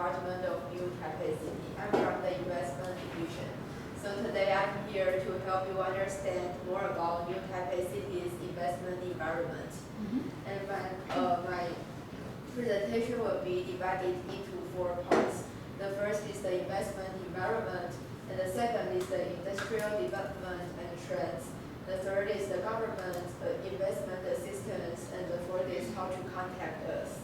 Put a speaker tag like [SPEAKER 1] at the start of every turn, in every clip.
[SPEAKER 1] Department of New Taipei City. I'm from the investment division. So today I'm here to help you understand more about New Taipei City's investment environment. And my presentation will be divided into 4 parts. The first is the investment environment, and the second is the industrial development and trends. The third is the government investment assistance, and the fourth is how to contact us.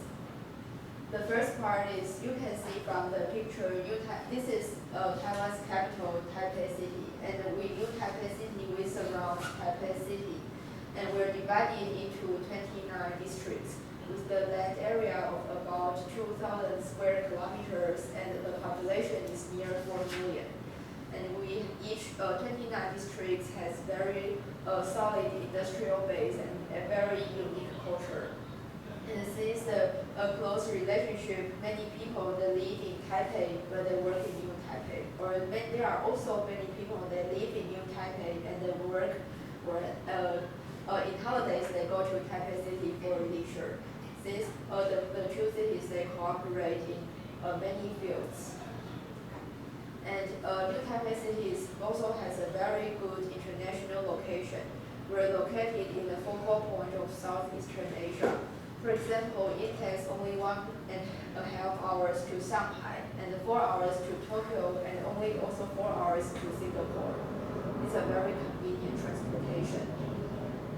[SPEAKER 1] The first part is, you can see from the picture, this is Taiwan's capital, Taipei City, and New Taipei City, we surround Taipei City, and we're divided into 29 districts with the land area of about 2,000 square kilometers, and the population is near 4 million. And each 29 districts has very solid industrial base and a very unique culture. And since a close relationship, many people that live in Taipei but they work in New Taipei, or there are also many people that live in New Taipei and they work, or in holidays they go to Taipei City for leisure. Since the two cities they cooperate in many fields. And New Taipei City also has a very good international location. We're located in the focal point of Southeastern Asia. For example, it takes only 1.5 hours to Shanghai, and 4 hours to Tokyo, and only also 4 hours to Singapore. It's a very convenient transportation.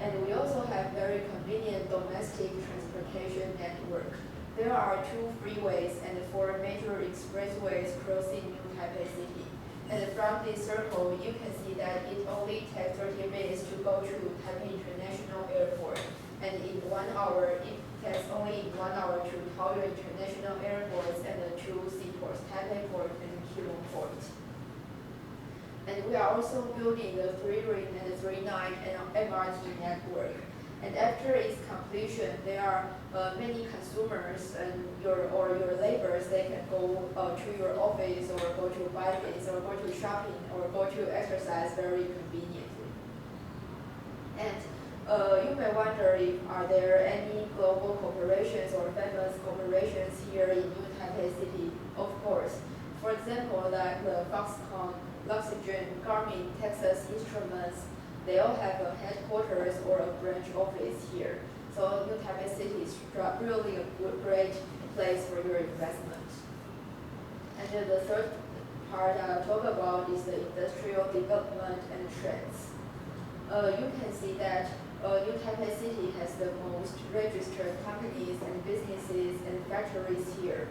[SPEAKER 1] And we also have very convenient domestic transportation network. There are 2 freeways and 4 major expressways crossing New Taipei City. And from this circle, you can see that it only takes 30 minutes to go to Taipei International Airport. And in 1 hour, it takes only 1 hour to Taoyuan International Airports and the 2 seaports, Taipei Port and Keelung Port. And we are also building the 3-ring and the 3-line MRT network. And after its completion, there are many consumers and your laborers. They can go to your office, or go to buy things, or go to shopping, or go to exercise very conveniently. And you may wonder, are there any global corporations or famous corporations here in New Taipei City? Of course. For example, like the Foxconn, Luxgen, Garmin, Texas Instruments, they all have a headquarters or a branch office here. So New Taipei City is really a great place for your investment. And then the third part I'll talk about is the industrial development and trends. You can see that New Taipei City has the most registered companies and businesses and factories here.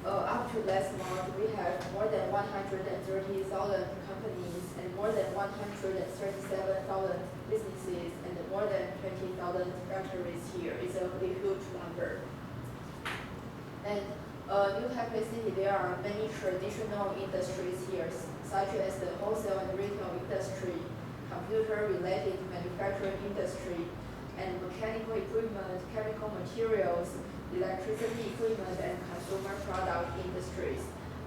[SPEAKER 1] Up to last month, we have more than 130,000 companies and more than 137,000 businesses and more than 20,000 factories here. It's a really huge number. And New Taipei City, there are many traditional industries here, such as the wholesale and retail industry, computer-related manufacturing industry, and mechanical equipment, chemical materials, electricity equipment, and consumer product industries.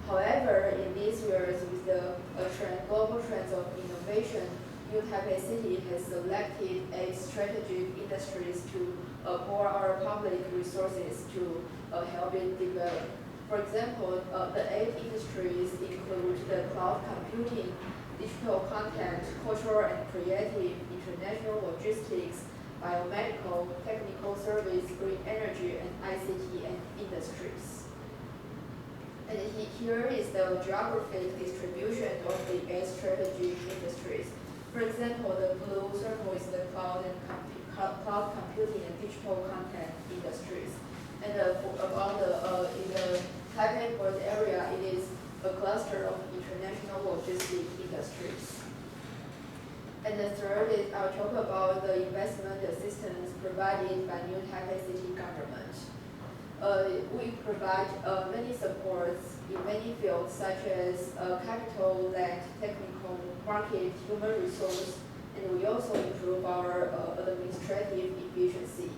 [SPEAKER 1] However, in these years, with the global trends of innovation, New Taipei City has selected 8 strategic industries to pour our public resources to help it develop. For example, the 8 industries include the cloud computing, digital content, cultural and creative, international logistics, biomedical, technical service, green energy, and ICT and industries. And here is the geographic distribution of the 8 strategic industries. For example, the blue circle is the cloud computing and digital content industries. And in the Taipei Port area, it is a cluster of international logistic industries. And the third is, I'll talk about the investment assistance provided by New Taipei City government. We provide many supports in many fields, such as capital, land, technical, market, human resource, and we also improve our administrative efficiency.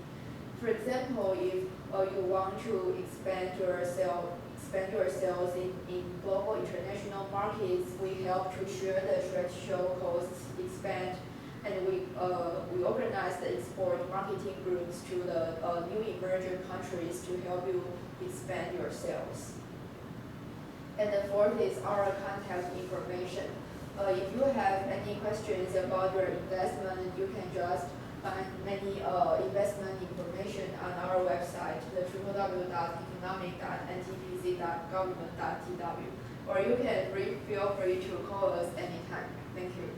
[SPEAKER 1] For example, if you want to expand your sales in global international markets, we help to share the trade show costs, expand, and we organize the export marketing groups to the new emerging countries to help you expand your sales. And the fourth is our contact information. If you have any questions about your investment, you can just find many investment information on our website, the www.economic.ntpc.gov.tw, or you can feel free to call us anytime. Thank you.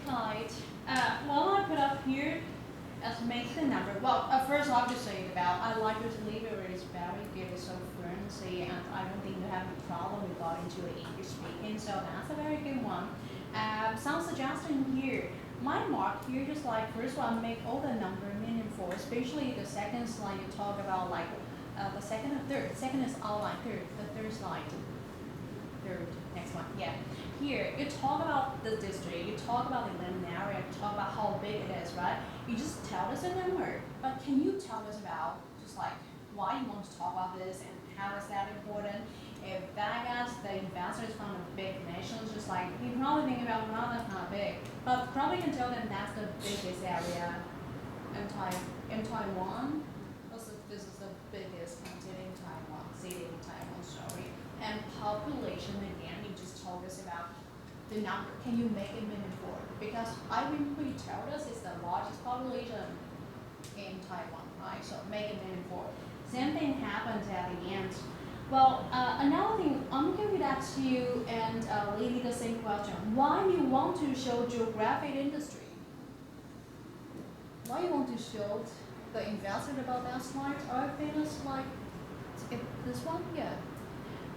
[SPEAKER 2] Right. What I put up here is make the number. Well, first I'll just say about I like your delivery is very good, it's so fluency, and I don't think you have a problem regarding to English speaking. So that's a very good one. Some suggestion here. My mark here just like first one make all the number meaningful, especially the second slide you talk about like the second and third. Second is outline, third. The third slide. Third, next one, yeah. Here, you talk about the district, you talk about the land area, you talk about how big it is, right? You just tell us a number, but can you tell us about just like why you want to talk about this and how is that important? If that guy's the investors from a big nation, just like you probably think about, well, that's not big, but probably can tell them that's the biggest area in Taiwan. This is the biggest county in Taiwan, city in Taiwan, sorry. And population, again, you just told us about the number. Can you make it meaningful? Because I remember you told us it's the largest population in Taiwan, right? So make it meaningful. Same thing happens at the end. Well, another thing, I'm going to ask you and Lily the same question. Why you want to show geographic industry? Why you want to show the investor about that slide? I think it's like, this one? Yeah.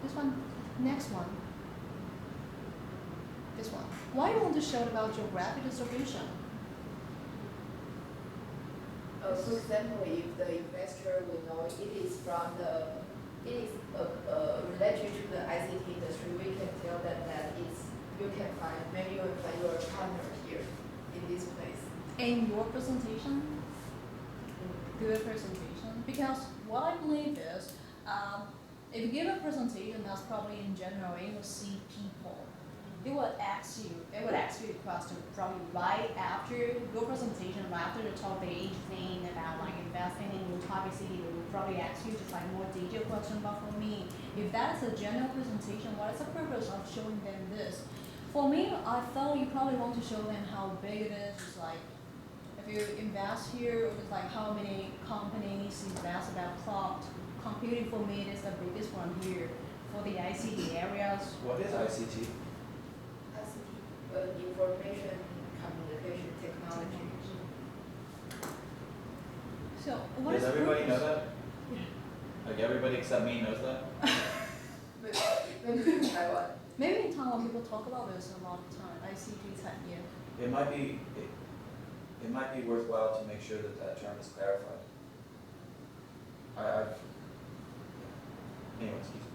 [SPEAKER 2] This one, next one. This one. Why you want to show about geographic distribution?
[SPEAKER 1] For example, if the investor will know it is related to the ICT industry, we can tell them that you can find, maybe you will find your partner here in this place.
[SPEAKER 2] In your presentation, good presentation, because what I believe is, if you give a presentation that's probably in general, you will see people. It would ask you a question probably right after your presentation, right after the talk they each thing about like investing in your topic city, they will probably ask you just like more detailed question. But for me, if that's a general presentation, what is the purpose of showing them this? For me, I thought you probably want to show them how big it is, just like if you invest here, it's like how many companies invest about cloud computing. For me, it is the biggest one here for the ICT areas.
[SPEAKER 3] What is ICT?
[SPEAKER 1] Information communication technology.
[SPEAKER 2] So what
[SPEAKER 3] Does
[SPEAKER 2] is
[SPEAKER 3] everybody
[SPEAKER 2] purpose?
[SPEAKER 3] know that? Like everybody except me knows that?
[SPEAKER 1] Maybe in Taiwan.
[SPEAKER 2] Maybe in Taiwan people talk about this a lot of time. ICT type, yeah.
[SPEAKER 3] It might be worthwhile to make sure that that term is clarified. Anyway, excuse me.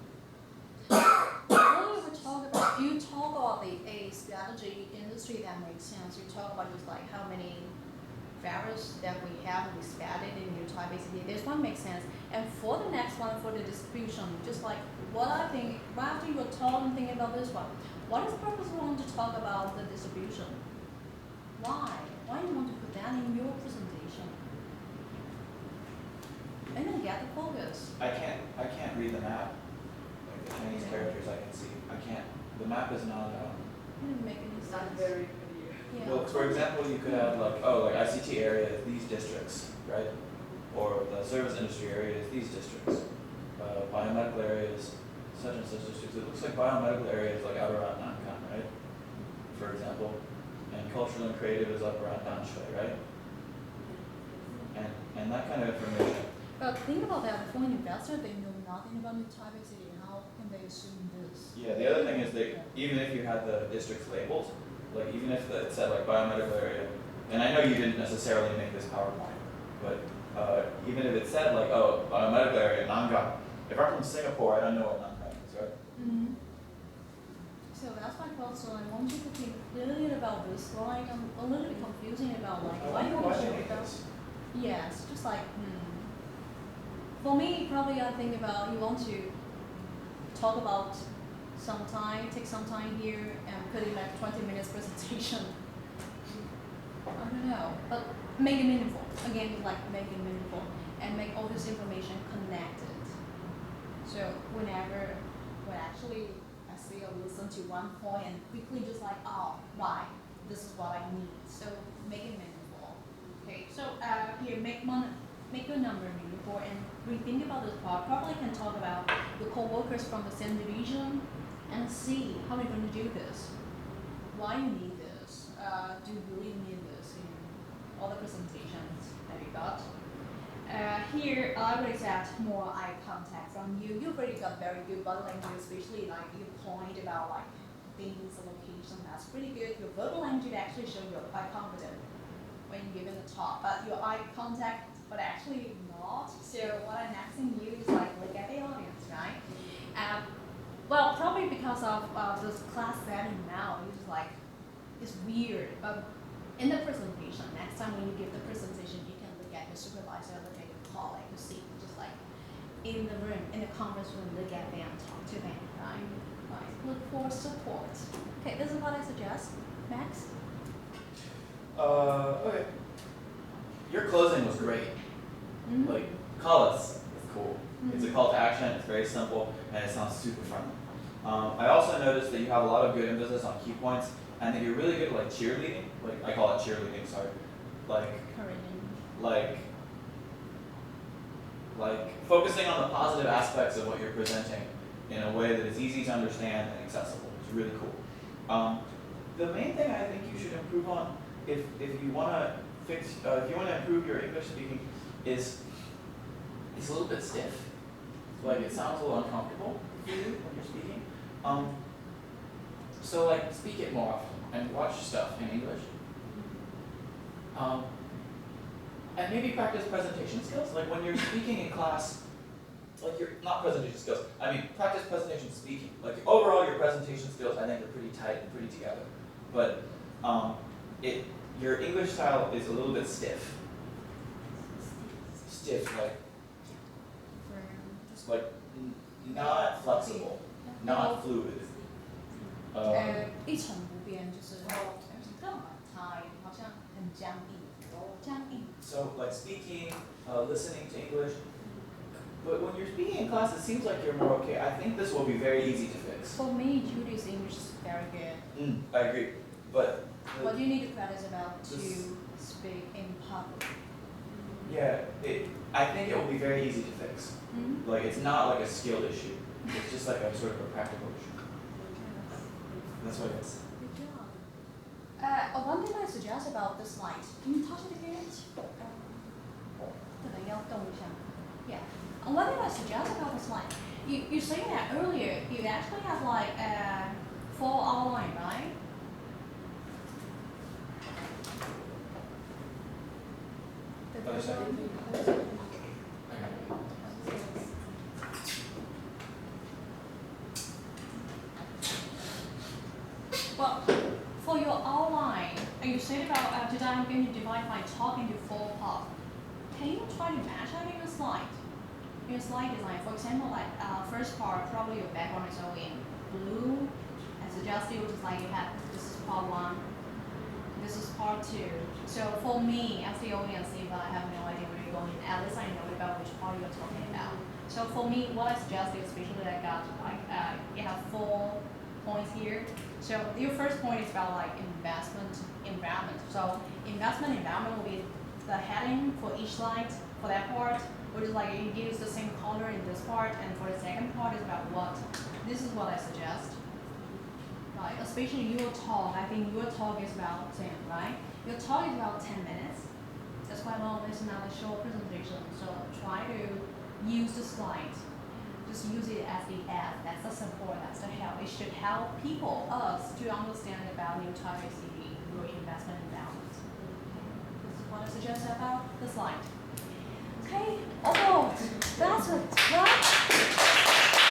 [SPEAKER 2] You talk about a strategy industry that makes sense. You talk about just like how many variables that we have expanded in your type basically. This one makes sense. And for the next one, for the distribution, just like what I think, right after you were talking thinking about this one, what is the purpose you want to talk about the distribution? Why? Why do you want to put that in your presentation? And then get the focus.
[SPEAKER 3] I can't read the map. Like the Chinese characters I can see. I can't. The map is not.
[SPEAKER 2] It didn't make any
[SPEAKER 1] It's
[SPEAKER 2] sense.
[SPEAKER 1] not very clear.
[SPEAKER 2] Yeah.
[SPEAKER 3] Well, for example, you could have like like ICT area is these districts, right? Or the service industry area is these districts. Biomedical areas, such and such districts. It looks like biomedical area is like out around Nankan, right? For example, and cultural and creative is up around Danshui, right? And that kind of information.
[SPEAKER 2] But think about that. For an investor, they know nothing about the type of city. How can they assume this?
[SPEAKER 3] Yeah, the other thing is that even if you had the districts labeled, like even if it said like biomedical area, and I know you didn't necessarily make this PowerPoint, but even if it said like, oh, biomedical area, Nangang, if I'm from Singapore, I don't know what Nangang is, right?
[SPEAKER 2] Mm-hmm. So that's my question. I want you to think clearly about this slide. I'm a little bit confusing about like why you want to show that. Yes, just like for me, probably I think about you want to talk about some time, take some time here and put in like 20 minutes presentation. I don't know, but make it meaningful. Again, like make it meaningful and make all this information connected. So whenever we actually I see or listen to one point and quickly just like, oh, right, this is what I need. So make it meaningful. Okay, so here make your number meaningful and rethink about this part. Probably can talk about your co-workers from the same division and see how you're going to do this. Why you need this? Do you really need this in all the presentations that you got? Here, I would expect more eye contact from you. You've already got very good body language, especially like your point about like things, the location. That's pretty good. Your verbal language actually show you're quite confident when you're giving the talk, but your eye contact, but actually not. So what I'm asking you is like look at the audience, right? Well, probably because of this class setting now, it's like it's weird. But in the presentation, next time when you give the presentation, you can look at your supervisor, look at your colleague, you see, just like in the room, in the conference room, look at them, talk to them, right? Like, look for support. Okay, this is what I suggest. Max?
[SPEAKER 3] Okay. Your closing was great.
[SPEAKER 2] Mhm.
[SPEAKER 3] Like, call us. It's cool. It's a
[SPEAKER 2] Mhm.
[SPEAKER 3] call to action. It's very simple, and it sounds super fun. I also noticed that you have a lot of good emphasis on key points, and that you're really good at like cheerleading. Like I call it cheerleading. Sorry. Like focusing on the positive aspects of what you're presenting in a way that is easy to understand and accessible. It's really cool. The main thing I think you should improve on, if you want to if you want to improve your English speaking, is it's a little bit stiff. Like it sounds a little uncomfortable for you when you're speaking. So like speak it more often and watch stuff in English. And maybe practice presentation skills. Like when you're speaking in class, like you're not presentation skills. I mean practice presentation speaking. Like overall your presentation skills I think are pretty tight and pretty together. But your English style is a little bit stiff. Stiff, like not flexible, not fluid.
[SPEAKER 2] 一成不变，就是这么太好像很僵硬。
[SPEAKER 3] So like speaking, listening to English. But when you're speaking in class, it seems like you're more okay. I think this will be very easy to fix.
[SPEAKER 2] For me, Judy's English is very good.
[SPEAKER 3] I agree. But
[SPEAKER 2] What do you need to practice about to
[SPEAKER 3] This-
[SPEAKER 2] speak in public?
[SPEAKER 3] yeah, I think it will be very easy to fix.
[SPEAKER 2] Mm-hmm.
[SPEAKER 3] Like it's not like a skill issue. It's just like a sort of a practical issue. That's what it is.
[SPEAKER 2] Good job. One thing I suggest about the slide. Can you touch it again? Yeah. One thing I suggest about the slide. You saying that earlier. You actually have like 4 outline, right?
[SPEAKER 3] Other side.
[SPEAKER 2] Well, for your outline, you said about today I'm going to divide my talk into 4 parts. Can you try to match that in your slide? In your slide design, for example, like first part, probably your background is all in blue. I suggest you just like you have this is part 1, this is part 2. So for me, as the audience, if I have no idea where you're going, at least I know about which part you're talking about. So for me, what I suggest is, especially I got like you have 4 points here. So your first point is about like investment environment. So investment environment will be the heading for each slide for that part, which is like you use the same color in this part, and for the second part is about what. This is what I suggest. Right, especially your talk. I think your talk is about 10, right? Your talk is about 10 minutes. That's quite long. It's not a short presentation. So try to use the slides. Just use it as the ad. That's the support. That's the help. It should help people, us, to understand about new Taipei City, your investment environment. This is what I suggest about the slide. Okay. Oh, that's a tough.